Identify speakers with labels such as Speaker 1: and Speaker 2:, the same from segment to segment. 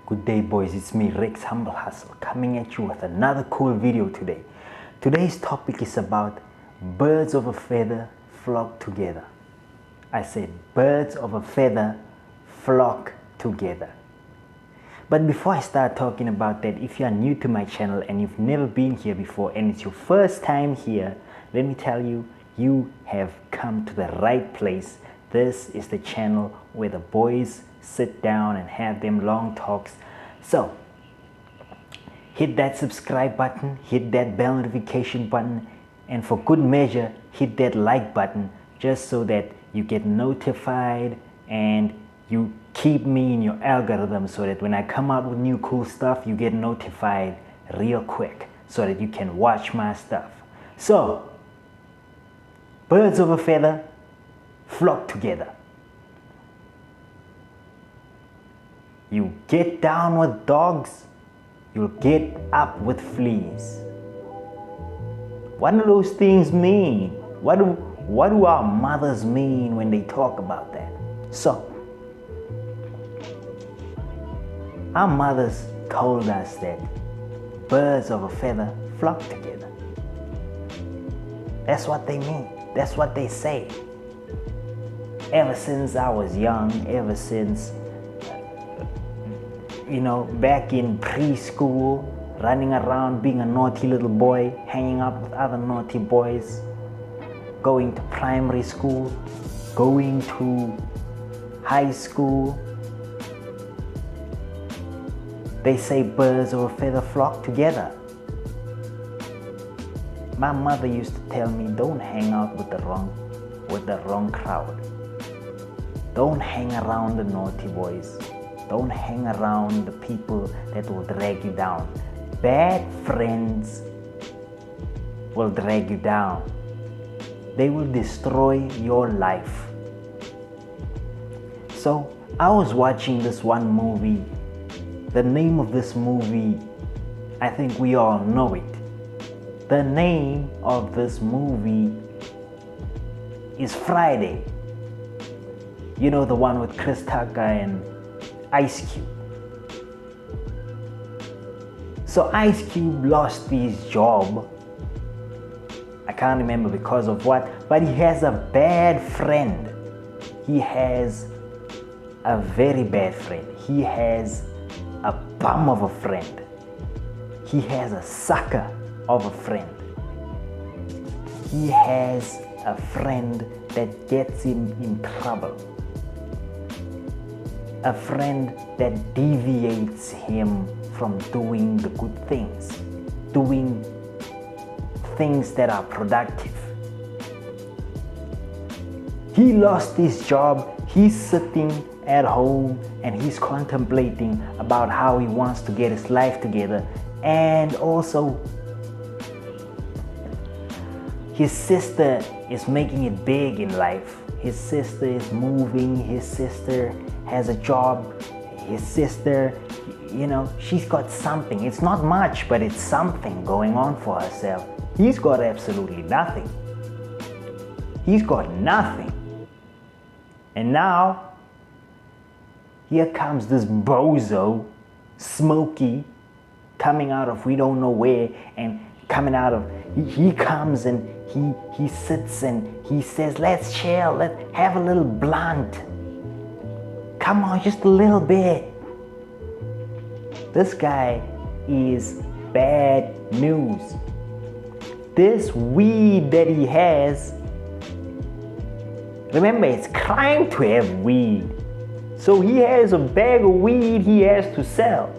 Speaker 1: Good day, boys, it's me, Rex Humble Hustle, coming at you with another cool video today. Today's topic is about birds of a feather flock together. I said birds of a feather flock together. But before I start talking about that, if you are new to my channel and you've never been here before and it's your first time here, let me tell you, you have come to the right place. This is the channel where the boys sit down and have them long talks. So hit that subscribe button, hit that bell notification button, and for good measure hit that like button, just so that you get notified and you keep me in your algorithm, so that when I come out with new cool stuff you get notified real quick so that you can watch my stuff. So birds of a feather flock together. You get down with dogs, you'll get up with fleas. What do those things mean? What do our mothers mean when they talk about that? So, our mothers told us that birds of a feather flock together. That's what they mean. That's what they say. Ever since I was young, ever since back in preschool, running around being a naughty little boy, hanging out with other naughty boys, going to primary school, going to high school. They say birds of a feather flock together. My mother used to tell me, don't hang out with the wrong crowd. Don't hang around the naughty boys. Don't hang around the people that will drag you down. Bad friends will drag you down. They will destroy your life. So I was watching this one movie. The name of this movie, I think we all know it. The name of this movie is Friday. You know, the one with Chris Tucker and Ice Cube. So Ice Cube lost his job. I can't remember because of what, but he has a bad friend. He has a very bad friend. He has a bum of a friend. He has a sucker of a friend. He has a friend that gets him in trouble. A friend that deviates him from doing the good things, doing things that are productive. He lost his job. He's sitting at home and he's contemplating about how he wants to get his life together. And also, his sister is making it big in life. His sister is moving. His sister has a job. His sister, she's got something. It's not much, but it's something going on for herself. He's got absolutely nothing. He's got nothing. And now, here comes this bozo, Smokey, coming out of we don't know where, and coming out of, he comes and he sits and he says, let's chill, let's have a little blunt. Come on, just a little bit. This guy is bad news. This weed that he has, remember, it's crime to have weed. So he has a bag of weed he has to sell.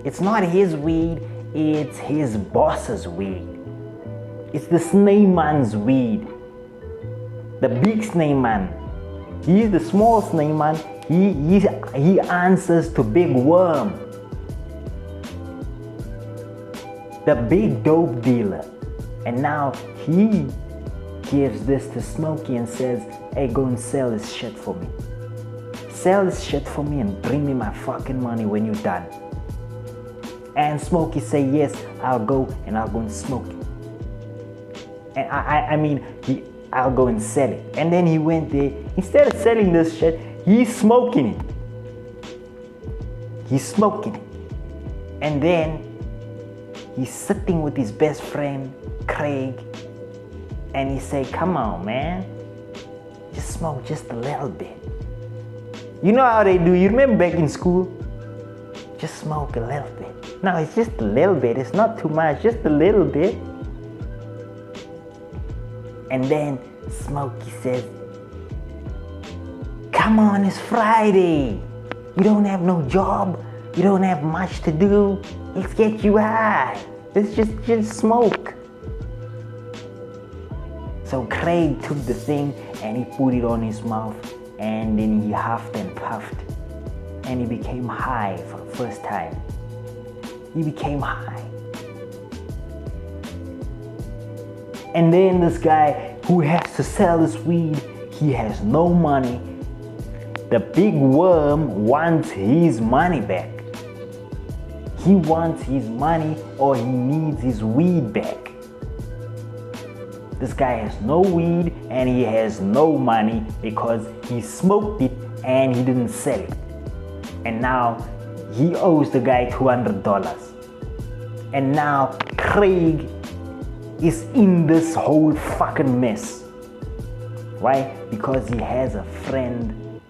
Speaker 1: It's not his weed, it's his boss's weed. It's the snake man's weed. The big snake man. He's the small snake man. He answers to Big Worm, the big dope dealer. And now he gives this to Smokey and says, hey, go and sell this shit for me. Sell this shit for me and bring me my fucking money when you're done. And Smokey say, yes, I'll go and smoke it. And I'll go and sell it. And then he went there. Instead of selling this shit, he's smoking it. He's smoking. And then he's sitting with his best friend, Craig, and he say, come on, man, just smoke just a little bit. You know how they do, you remember back in school? Just smoke a little bit. No, it's just a little bit, it's not too much, just a little bit. And then Smokey says, come on, it's Friday. You don't have no job. You don't have much to do. Let's get you high. Let's just smoke. So Craig took the thing and he put it on his mouth, and then he huffed and puffed, and he became high for the first time. He became high. And then this guy who has to sell this weed, he has no money. The big worm wants his money back. He wants his money, or he needs his weed back. This guy has no weed and he has no money because he smoked it and he didn't sell it. And now he owes the guy $200. And now Craig is in this whole fucking mess. Why? Because he has a friend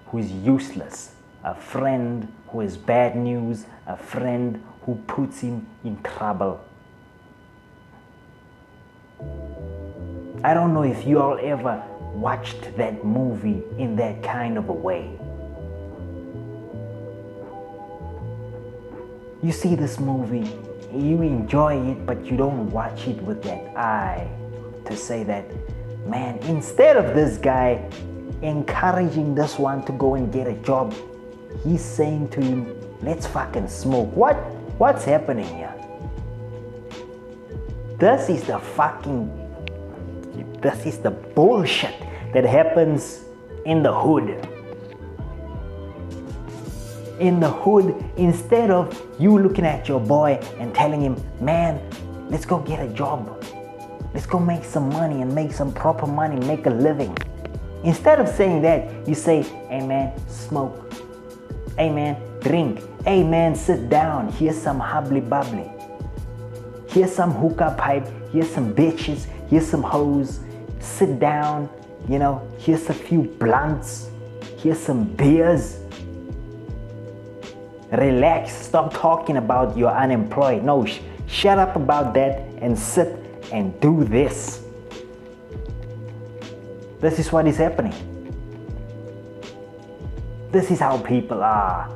Speaker 1: who is useless, a friend who is bad news, a friend who puts him in trouble. I don't know if you all ever watched that movie in that kind of a way. You see this movie, you enjoy it, but you don't watch it with that eye to say that, man, instead of this guy encouraging this one to go and get a job, he's saying to him, let's fucking smoke. What's happening here? This is the bullshit that happens in the hood. In the hood, instead of you looking at your boy and telling him, man, let's go get a job. Let's go make some money and make some proper money, make a living. Instead of saying that, you say, hey man, smoke. Hey man, drink. Hey man, sit down. Here's some hubbly bubbly. Here's some hookah pipe. Here's some bitches. Here's some hoes. Sit down. You know, here's a few blunts. Here's some beers. Relax. Stop talking about you're unemployed. No, shut up about that and sit and do this. This is what is happening. This is how people are.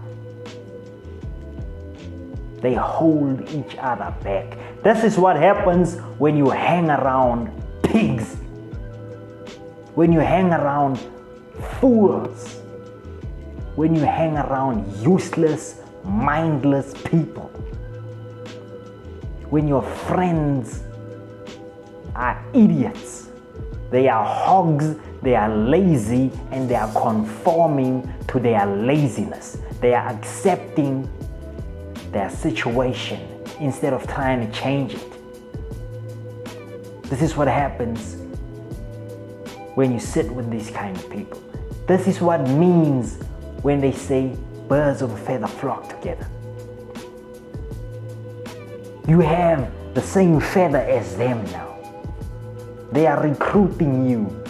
Speaker 1: They hold each other back. This is what happens when you hang around pigs. When you hang around fools. When you hang around useless, mindless people. When your friends are idiots. They are hogs, they are lazy, and they are conforming to their laziness. They are accepting their situation instead of trying to change it. This is what happens when you sit with these kind of people. This is what means when they say birds of a feather flock together. You have the same feather as them now. They are recruiting you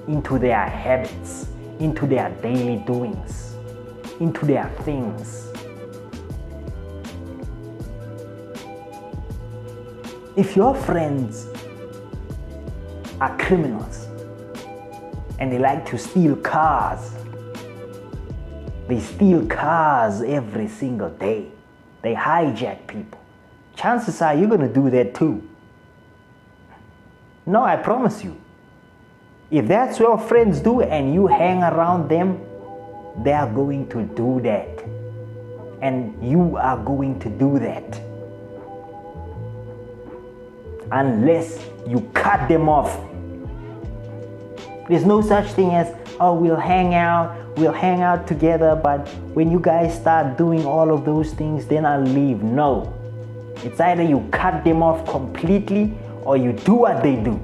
Speaker 1: into their habits, into their daily doings, into their things. If your friends are criminals and they like to steal cars, they steal cars every single day. They hijack people. Chances are you're going to do that too. No, I promise you. If that's what your friends do and you hang around them, they are going to do that. And you are going to do that. Unless you cut them off. There's no such thing as, oh, we'll hang out together, but when you guys start doing all of those things, then I'll leave. No. It's either you cut them off completely or you do what they do.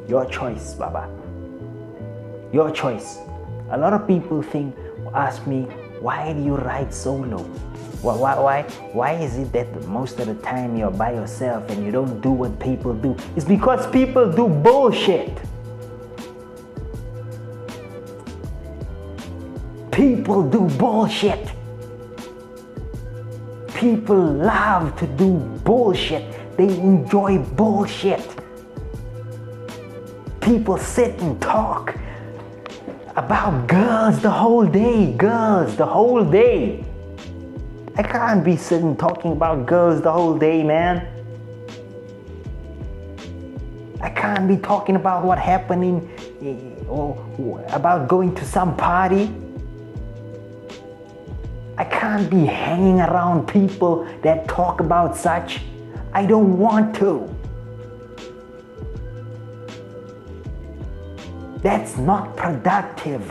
Speaker 1: Your choice, Baba. Your choice. A lot of people ask me, Why do you ride solo? Why is it that most of the time you're by yourself and you don't do what people do? It's because people do bullshit. People do bullshit. People love to do bullshit. They enjoy bullshit. People sit and talk about girls the whole day. Girls the whole day. I can't be sitting talking about girls the whole day, man. I can't be talking about what happened or about going to some party. I can't be hanging around people that talk about such. I don't want to. That's not productive.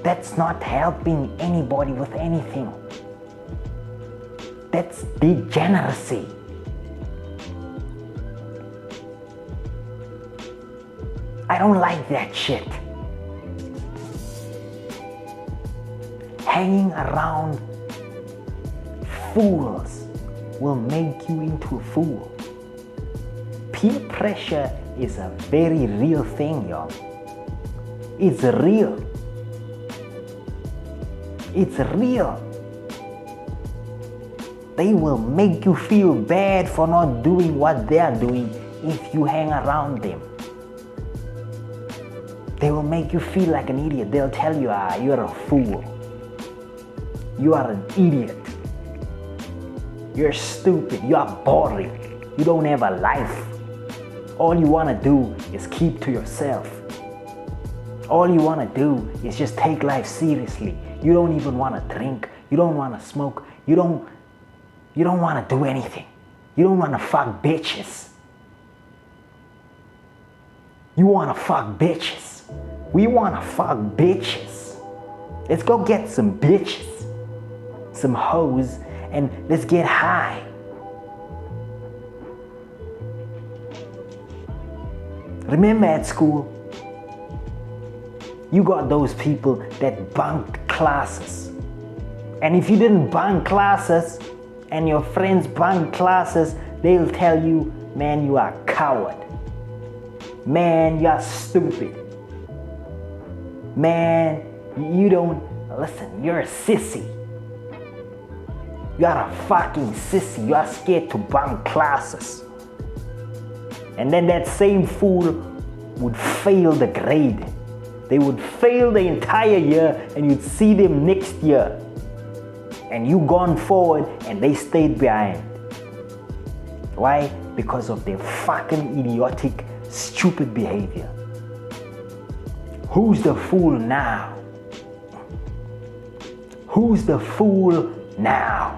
Speaker 1: That's not helping anybody with anything. That's degeneracy. I don't like that shit. Hanging around fools will make you into a fool. Peer pressure is a very real thing, y'all. It's real. It's real. They will make you feel bad for not doing what they are doing if you hang around them. They will make you feel like an idiot. They'll tell you, you're a fool. You are an idiot. You're stupid. You are boring. You don't have a life. All you want to do is keep to yourself. All you want to do is just take life seriously. You don't even want to drink. You don't want to smoke. You don't want to do anything. You don't want to fuck bitches. You want to fuck bitches. We want to fuck bitches. Let's go get some bitches, some hoes, and let's get high. Remember at school, you got those people that bunked classes. And if you didn't bunk classes and your friends bunk classes, they'll tell you, man, you are a coward. Man, you are stupid. Man, you don't, listen, you're a sissy. You are a fucking sissy. You are scared to bunk classes. And then that same fool would fail the grade. They would fail the entire year and you'd see them next year. And you gone forward and they stayed behind. Why? Because of their fucking idiotic, stupid behavior. Who's the fool now? Who's the fool now?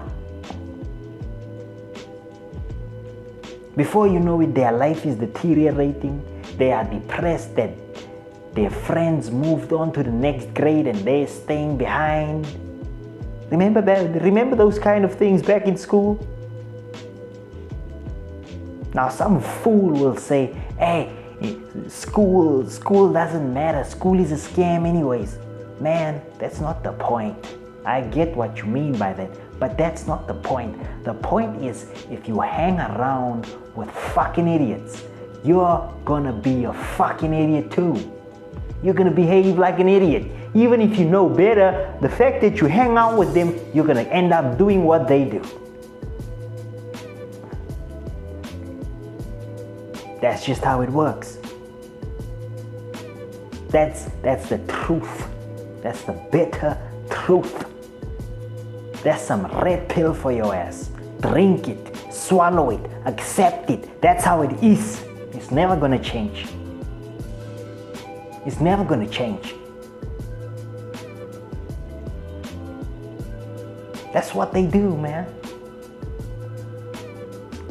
Speaker 1: Before you know it, their life is deteriorating. They are depressed that their friends moved on to the next grade and they're staying behind. Remember those kind of things back in school? Now some fool will say, hey, school doesn't matter. School is a scam anyways. Man, that's not the point. I get what you mean by that, but that's not the point. The point is, if you hang around with fucking idiots, you're gonna be a fucking idiot too. You're gonna behave like an idiot. Even if you know better, the fact that you hang out with them, you're gonna end up doing what they do. That's just how it works. That's the truth. That's the bitter truth. That's some red pill for your ass. Drink it, swallow it, accept it. That's how it is. It's never gonna change. It's never gonna change. That's what they do, man.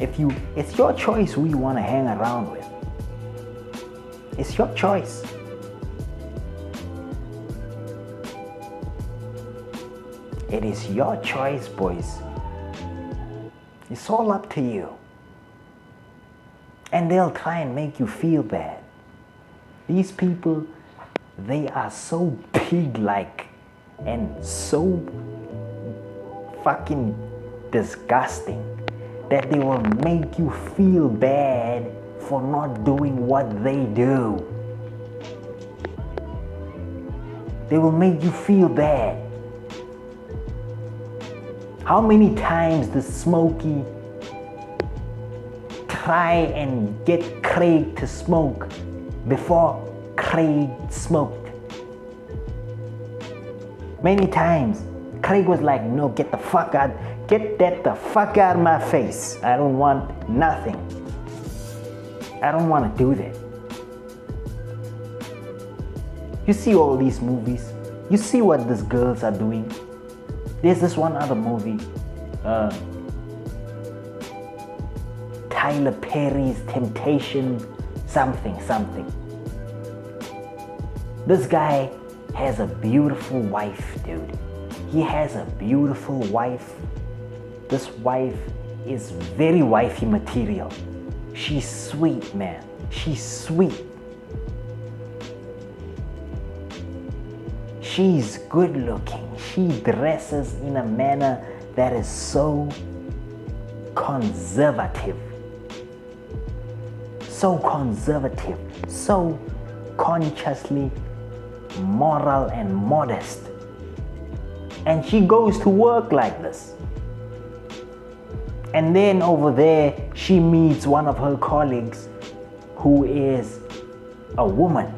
Speaker 1: It's your choice who you want to hang around with. It's your choice. It is your choice, boys. It's all up to you. And they'll try and make you feel bad. These people, they are so pig-like and so fucking disgusting that they will make you feel bad for not doing what they do. They will make you feel bad. How many times does Smokey try and get Craig to smoke before Craig smoked? Many times. Craig was like, no, get that the fuck out of my face. I don't want nothing. I don't want to do that. You see all these movies. You see what these girls are doing. There's this one other movie. Tyler Perry's Temptation something. This guy has a beautiful wife, dude. He has a beautiful wife. This wife is very wifey material. She's sweet, man. She's sweet. She's good looking. She dresses in a manner that is so conservative. So conservative. So consciously moral and modest. And she goes to work like this. And then over there, she meets one of her colleagues who is a woman.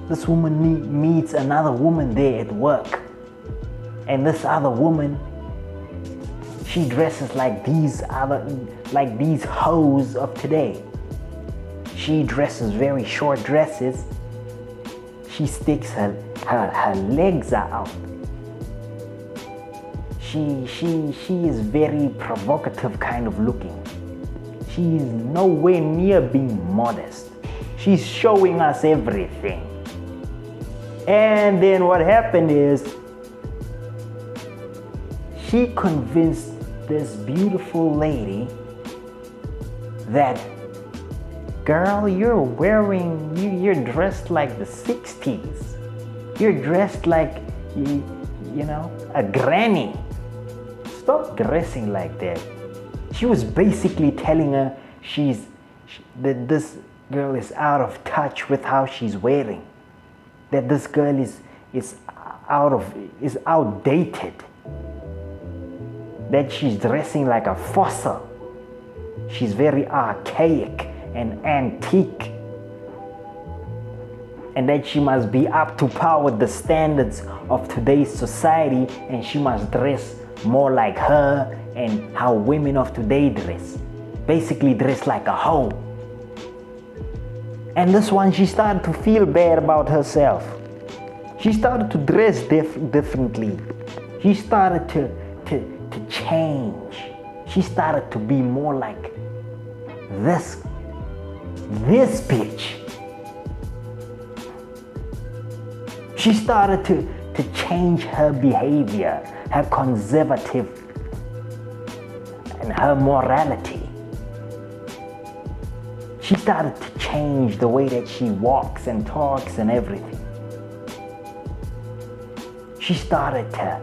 Speaker 1: This woman meets another woman there at work. And this other woman, she dresses like these hoes of today. She dresses very short dresses. She sticks her legs are out. She is very provocative kind of looking. She is nowhere near being modest. She's showing us everything. And then what happened is she convinced this beautiful lady that, girl, you're dressed like the 60s. You're dressed like, a granny. Stop dressing like that. She was basically telling her that this girl is out of touch with how she's wearing. That this girl is outdated. That she's dressing like a fossil. She's very archaic and antique. And that she must be up to par with the standards of today's society, and she must dress more like her and how women of today dress. Basically dress like a hoe. And this one, she started to feel bad about herself. She started to dress differently. She started to change. She started to be more like this bitch. She started to change her behavior, her conservative, and her morality. She started to change the way that she walks and talks and everything. She started to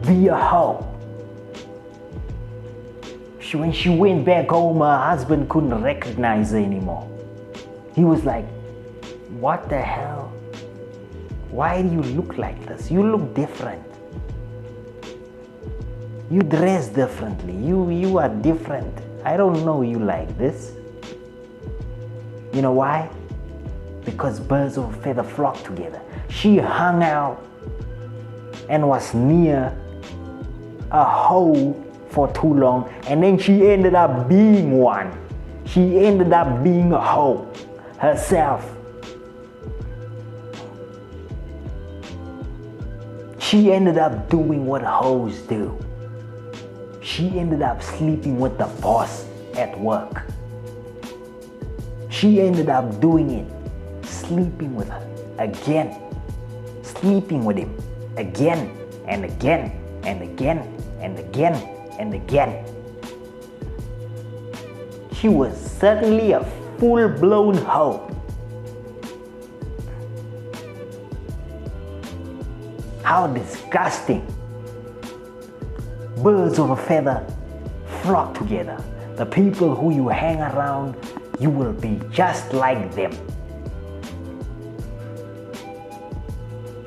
Speaker 1: be a hoe. When she went back home, her husband couldn't recognize her anymore. He was like, what the hell? Why do you look like this? You look different. You dress differently. You are different. I don't know you like this. You know why? Because birds of a feather flock together. She hung out and was near a hoe for too long, and then she ended up being one. She ended up being a hoe herself. She ended up doing what hoes do. She ended up sleeping with the boss at work. She ended up doing it, sleeping with her again, sleeping with him again and again and again and again and again. She was certainly a full-blown hoe. How disgusting. Birds of a feather flock together. The people who you hang around, you will be just like them.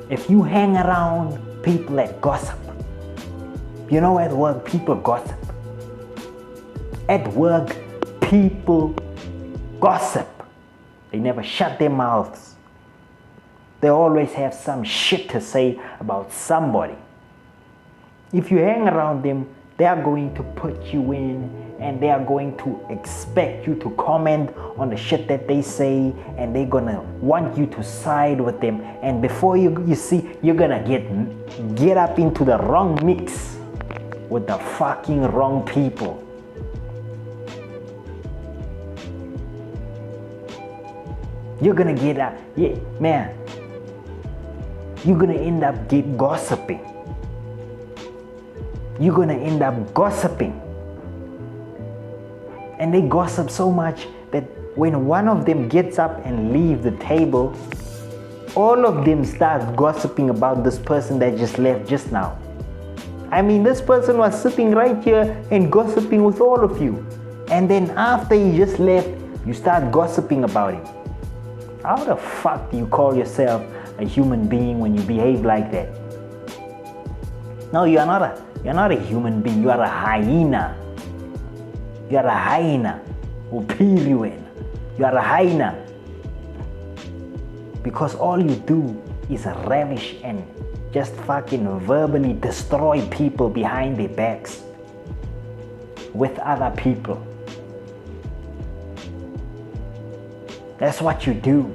Speaker 1: If you hang around people that gossip, you know, at work people gossip. At work people gossip. They never shut their mouths. They always have some shit to say about somebody. If you hang around them, they are going to put you in, and they are going to expect you to comment on the shit that they say, and they're gonna want you to side with them. And before you see, you're gonna get up into the wrong mix with the fucking wrong people. You're gonna get up, yeah, man. You're gonna end up gossiping. You're gonna end up gossiping. And they gossip so much that when one of them gets up and leaves the table, all of them start gossiping about this person that just left just now. I mean, this person was sitting right here and gossiping with all of you. And then after he just left, you start gossiping about him. How the fuck do you call yourself a human being when you behave like that? No, you're not a human being. You are a hyena. You are a hyena. You are a hyena. Because all you do is ravish and just fucking verbally destroy people behind their backs with other people. That's what you do.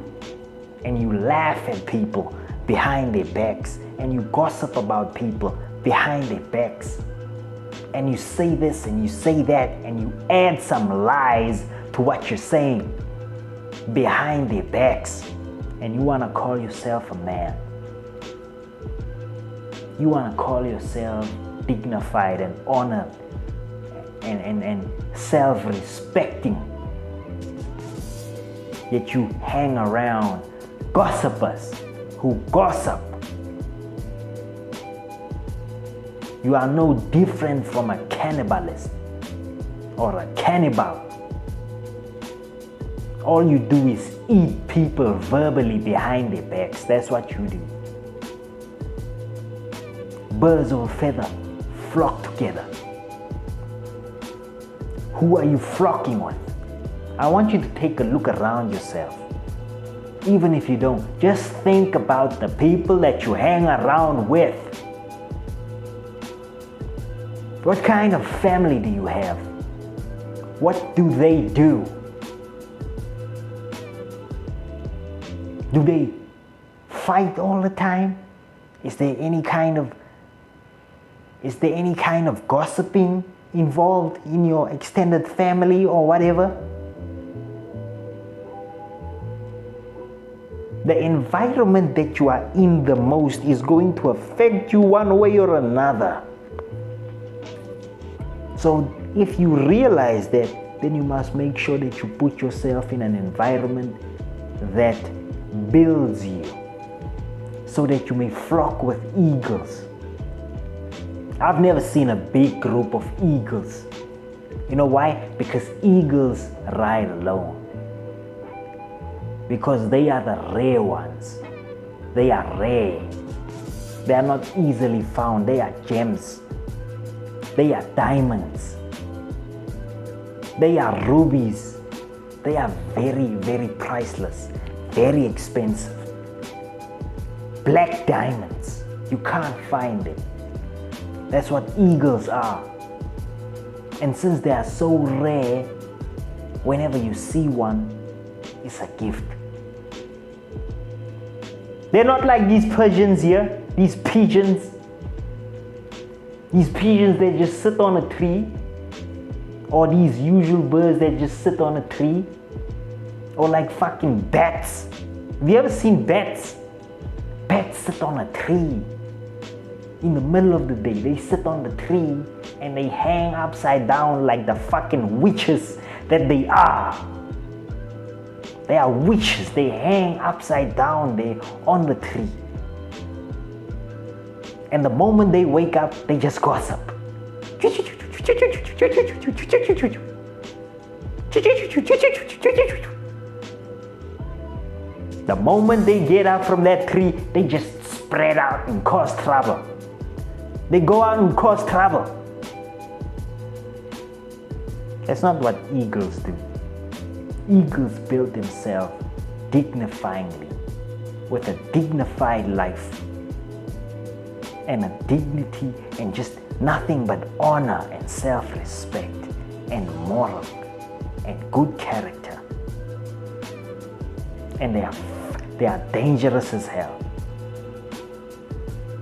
Speaker 1: And you laugh at people behind their backs, and you gossip about people behind their backs, and you say this and you say that, and you add some lies to what you're saying behind their backs, and you want to call yourself a man. You want to call yourself dignified and honored and self-respecting, yet you hang around gossipers who gossip. You are no different from a cannibalist or a cannibal. All you do is eat people verbally behind their backs. That's what you do. Birds of a feather flock together. Who are you flocking with? I want you to take a look around yourself. Even if you don't, just think about the people that you hang around with. What kind of family do you have? What do they do? Do they fight all the time? Is there any kind of gossiping involved in your extended family or whatever? The environment that you are in the most is going to affect you one way or another. So if you realize that, then you must make sure that you put yourself in an environment that builds you, so that you may flock with eagles. I've never seen a big group of eagles. You know why? Because eagles ride alone. Because they are the rare ones. They are rare. They are not easily found. They are gems. They are diamonds. They are rubies. They are very, very priceless, very expensive. Black diamonds. You can't find them. That's what eagles are. And since they are so rare, whenever you see one, it's a gift. They're not like these pigeons here, these pigeons. These pigeons that just sit on a tree, or these usual birds that just sit on a tree, or like fucking bats. Have you ever seen bats? Bats sit on a tree. In the middle of the day, they sit on the tree and they hang upside down like the fucking witches that they are. They are witches. They hang upside down there on the tree. And the moment they wake up, they just gossip. The moment they get up from that tree, they just spread out and cause trouble. They go out and cause trouble. That's not what eagles do. Eagles build themselves dignifyingly, with a dignified life and a dignity and just nothing but honor and self-respect and moral and good character. And they are dangerous as hell.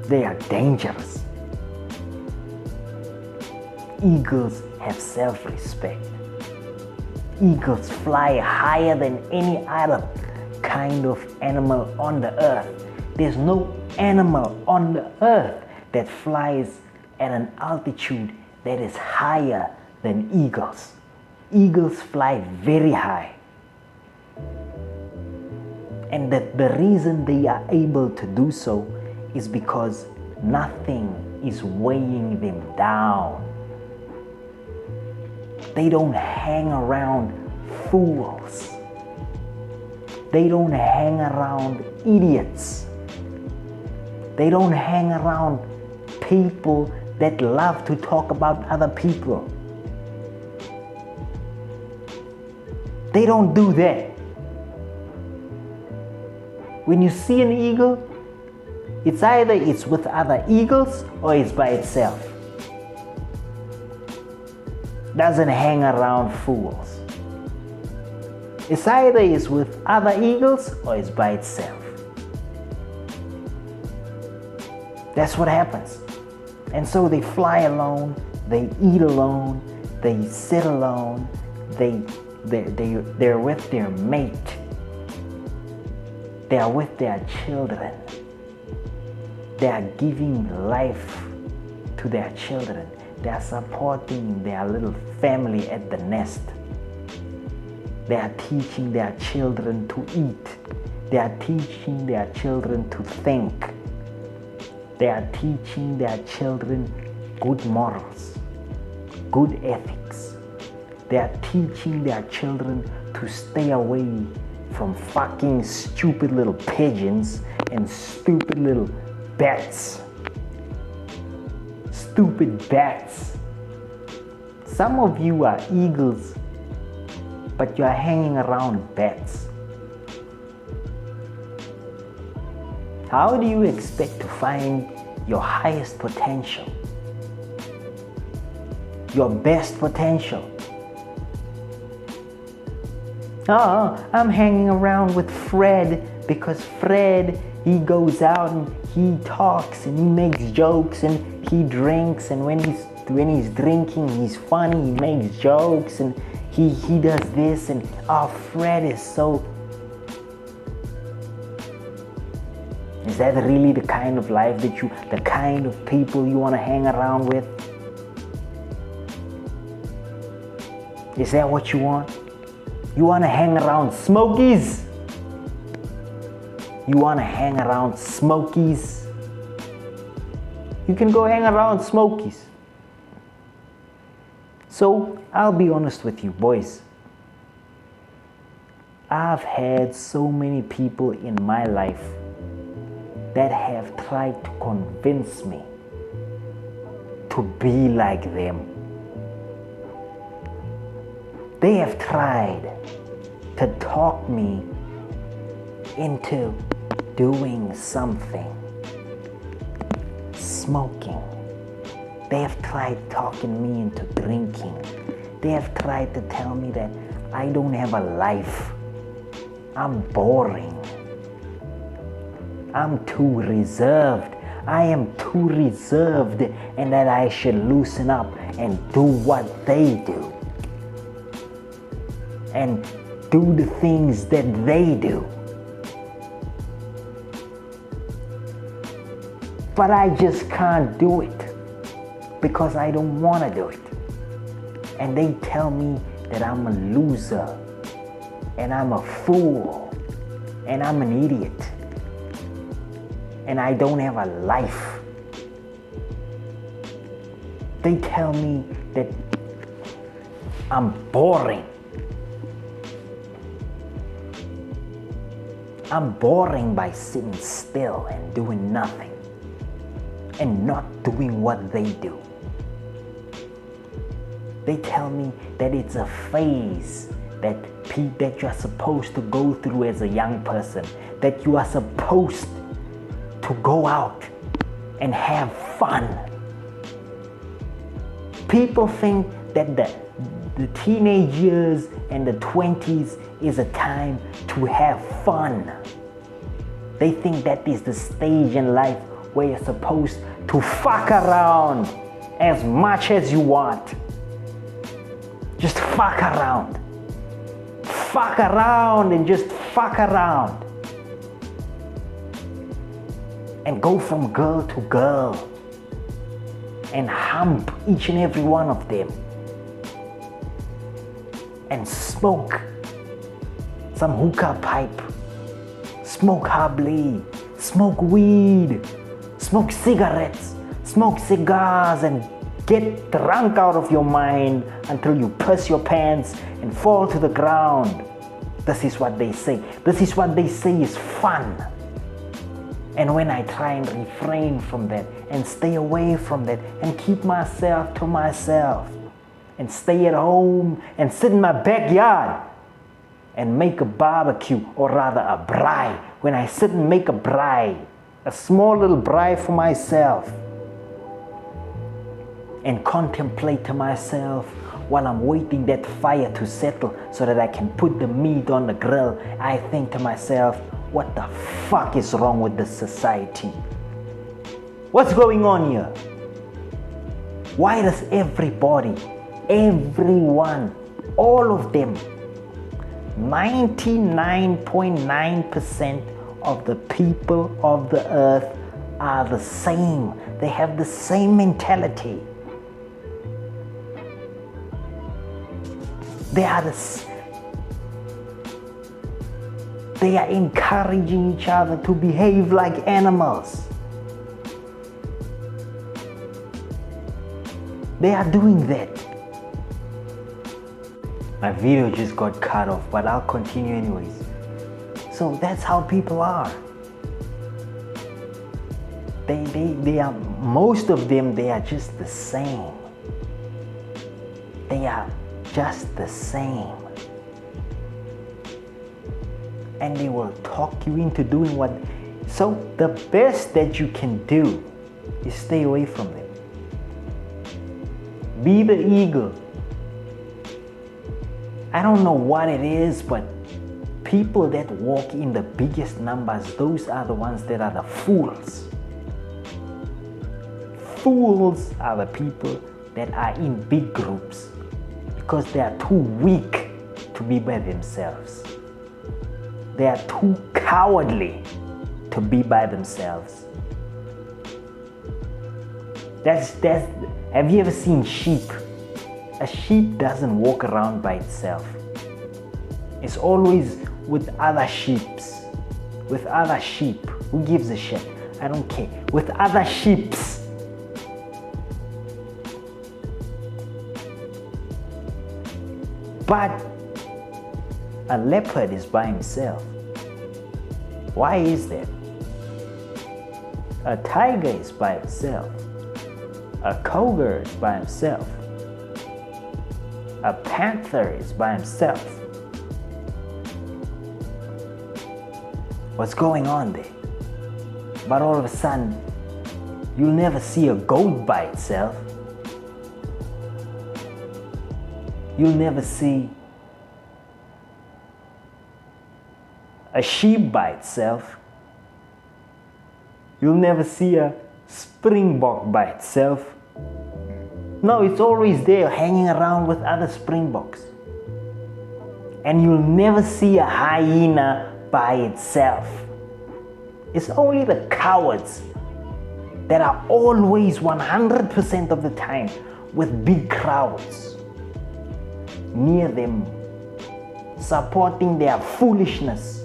Speaker 1: They are dangerous. Eagles have self-respect. Eagles fly higher than any other kind of animal on the earth. There's no animal on the earth that flies at an altitude that is higher than eagles. Eagles fly very high. And the reason they are able to do so is because nothing is weighing them down. They don't hang around fools. They don't hang around idiots. They don't hang around people that love to talk about other people. They don't do that. When you see an eagle, it's either it's with other eagles or it's by itself. Doesn't hang around fools. It's either it's with other eagles or it's by itself. That's what happens. And so they fly alone, they eat alone, they sit alone, they're with their mate. They are with their children. They are giving life to their children. They are supporting their little family at the nest. They are teaching their children to eat. They are teaching their children to think. They are teaching their children good morals, good ethics. They are teaching their children to stay away from fucking stupid little pigeons and stupid little bats. Stupid bats. Some of you are eagles, but you are hanging around bats. How do you expect to find your highest potential, your best potential? Oh, I'm hanging around with Fred because Fred, he goes out and he talks and he makes jokes and he drinks, and when he's drinking, he's funny, he makes jokes and he does this, and Fred is so... Is that really the kind of life the kind of people you want to hang around with? Is that what you want? You want to hang around Smokies? You want to hang around Smokies? You can go hang around Smokies. So, I'll be honest with you, boys. I've had so many people in my life that have tried to convince me to be like them. They have tried to talk me into doing something. Smoking. They have tried talking me into drinking. They have tried to tell me that I don't have a life. I'm boring. I'm too reserved. I am too reserved, and that I should loosen up and do what they do. And do the things that they do. But I just can't do it because I don't want to do it. And they tell me that I'm a loser and I'm a fool and I'm an idiot and I don't have a life They tell me that I'm boring. I'm boring by sitting still and doing nothing and not doing what they do. They tell me that it's a phase that you are supposed to go through as a young person, that you are supposed to go out and have fun. People think that the teenage years and the 20s is a time to have fun. They think that is the stage in life where you're supposed to fuck around as much as you want. Just fuck around. Fuck around and just fuck around. And go from girl to girl and hump each and every one of them. And smoke some hookah pipe, smoke habli, smoke weed, smoke cigarettes, smoke cigars, and get drunk out of your mind until you piss your pants and fall to the ground. This is what they say. This is what they say is fun. And when I try and refrain from that and stay away from that and keep myself to myself and stay at home and sit in my backyard and make a barbecue, or rather a braai, when I sit and make a braai, a small little braai for myself, and contemplate to myself while I'm waiting that fire to settle so that I can put the meat on the grill, I think to myself, what the fuck is wrong with this society? What's going on here? Why does everybody, everyone, all of them, 99.9% of the people of the earth are the same. They have the same mentality. They are encouraging each other to behave like animals. They are doing that. My video just got cut off, but I'll continue anyways. So that's how people are. They are, most of them, they are just the same. They are just the same. And they will talk you into doing what. So the best that you can do is stay away from them. Be the eagle. I don't know what it is, but people that walk in the biggest numbers, those are the ones that are the fools. Fools are the people that are in big groups because they are too weak to be by themselves. They are too cowardly to be by themselves. Have you ever seen sheep? A sheep doesn't walk around by itself. It's always with other sheep. With other sheep. Who gives a shit? I don't care. With other sheep. But a leopard is by himself. Why is that? A tiger is by himself. A cougar is by himself. A panther is by himself. What's going on there? But all of a sudden, you'll never see a goat by itself. You'll never see a sheep by itself. You'll never see a springbok by itself. No, it's always there hanging around with other springboks. And you'll never see a hyena by itself. It's only the cowards that are always 100% of the time with big crowds near them, supporting their foolishness,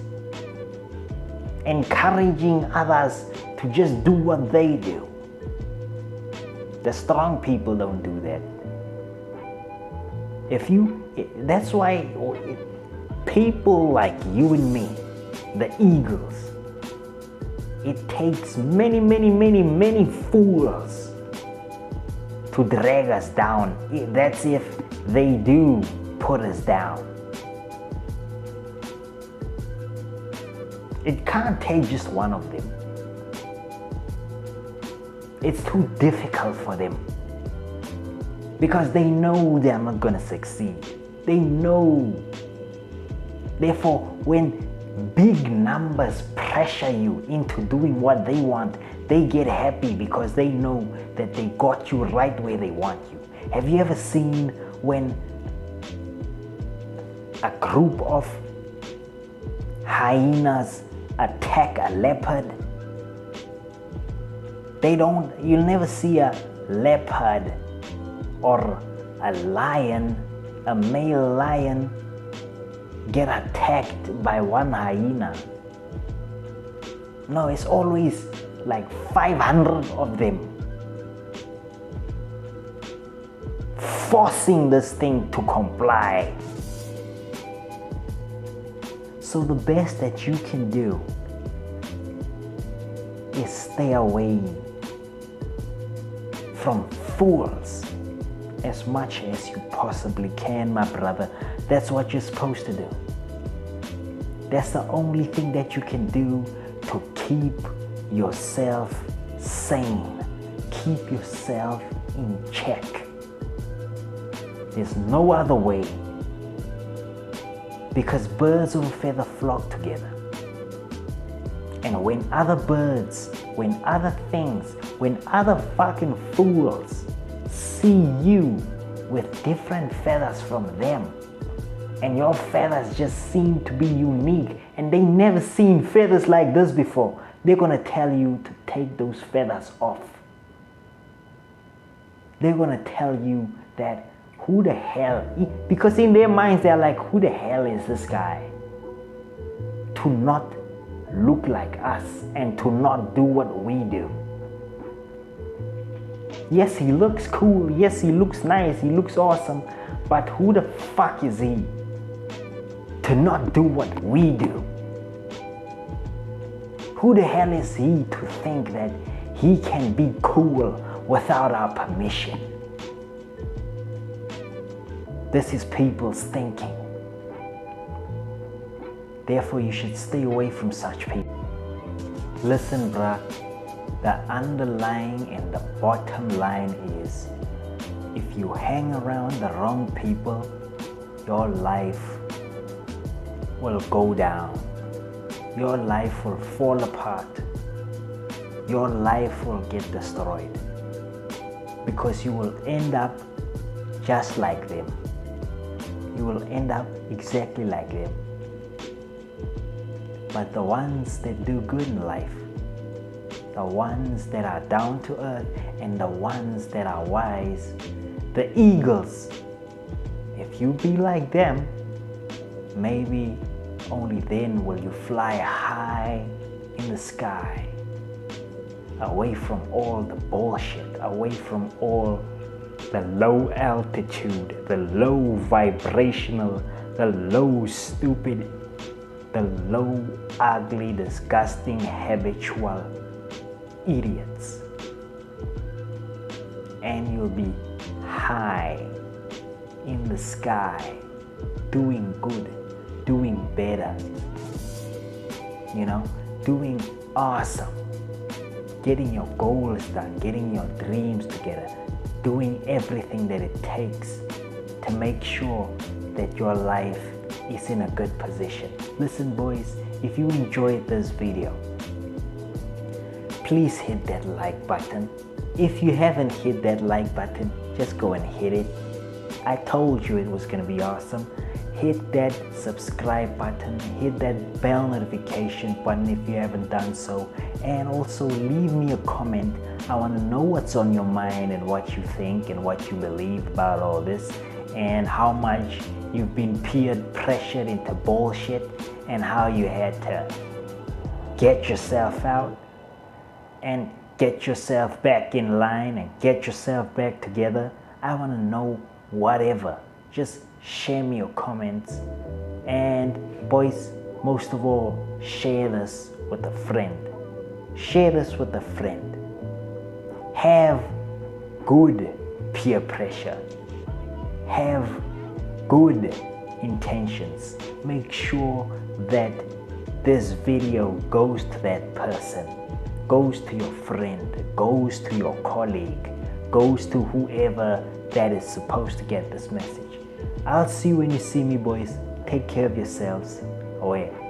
Speaker 1: encouraging others to just do what they do. The strong people don't do that. That's why people like you and me, the eagles, it takes many, many, many, many fools to drag us down. That's if they do put us down. It can't take just one of them. It's too difficult for them because they know they're not going to succeed. They know. Therefore, when big numbers pressure you into doing what they want, they get happy because they know that they got you right where they want you. Have you ever seen when a group of hyenas attack a leopard? You'll never see a leopard or a lion, a male lion, get attacked by one hyena. No, it's always like 500 of them forcing this thing to comply. So the best that you can do is stay away from fools as much as you possibly can, my brother. That's what you're supposed to do. That's the only thing that you can do to keep yourself sane, keep yourself in check. There's no other way, because birds of a feather flock together. And when other birds, when other things, when other fucking fools see you with different feathers from them, and your feathers just seem to be unique, and they never seen feathers like this before, they're gonna tell you to take those feathers off. They're gonna tell you that who the hell, because in their minds they're like, who the hell is this guy to not look like us and to not do what we do? Yes, he looks cool, yes, he looks nice, he looks awesome, but who the fuck is he to not do what we do? Who the hell is he to think that he can be cool without our permission? This is people's thinking. Therefore, you should stay away from such people. Listen, bruh, the underlying and the bottom line is, if you hang around the wrong people, your life will go down. Your life will fall apart. Your life will get destroyed, because you will end up just like them. You will end up exactly like them. But the ones that do good in life, the ones that are down to earth, and the ones that are wise, the eagles, if you be like them, maybe only then will you fly high in the sky, away from all the bullshit, away from all the low altitude, the low vibrational, the low stupid, the low ugly, disgusting, habitual idiots. And you'll be high in the sky, doing good, doing better, doing awesome, getting your goals done, getting your dreams together, doing everything that it takes to make sure that your life is in a good position. Listen, boys, if you enjoyed this video, please hit that like button. If you haven't hit that like button, just go and hit it. I told you it was going to be awesome. Hit that subscribe button, hit that bell notification button if you haven't done so, and also leave me a comment. I want to know what's on your mind and what you think and what you believe about all this, and how much you've been peer pressured into bullshit and how you had to get yourself out. And get yourself back in line and get yourself back together. I want to know whatever. Just share me your comments. And boys, most of all, share this with a friend. Share this with a friend. Have good peer pressure. Have good intentions. Make sure that this video goes to that person, goes to your friend, goes to your colleague, goes to whoever that is supposed to get this message. I'll see you when you see me, boys. Take care of yourselves. Away.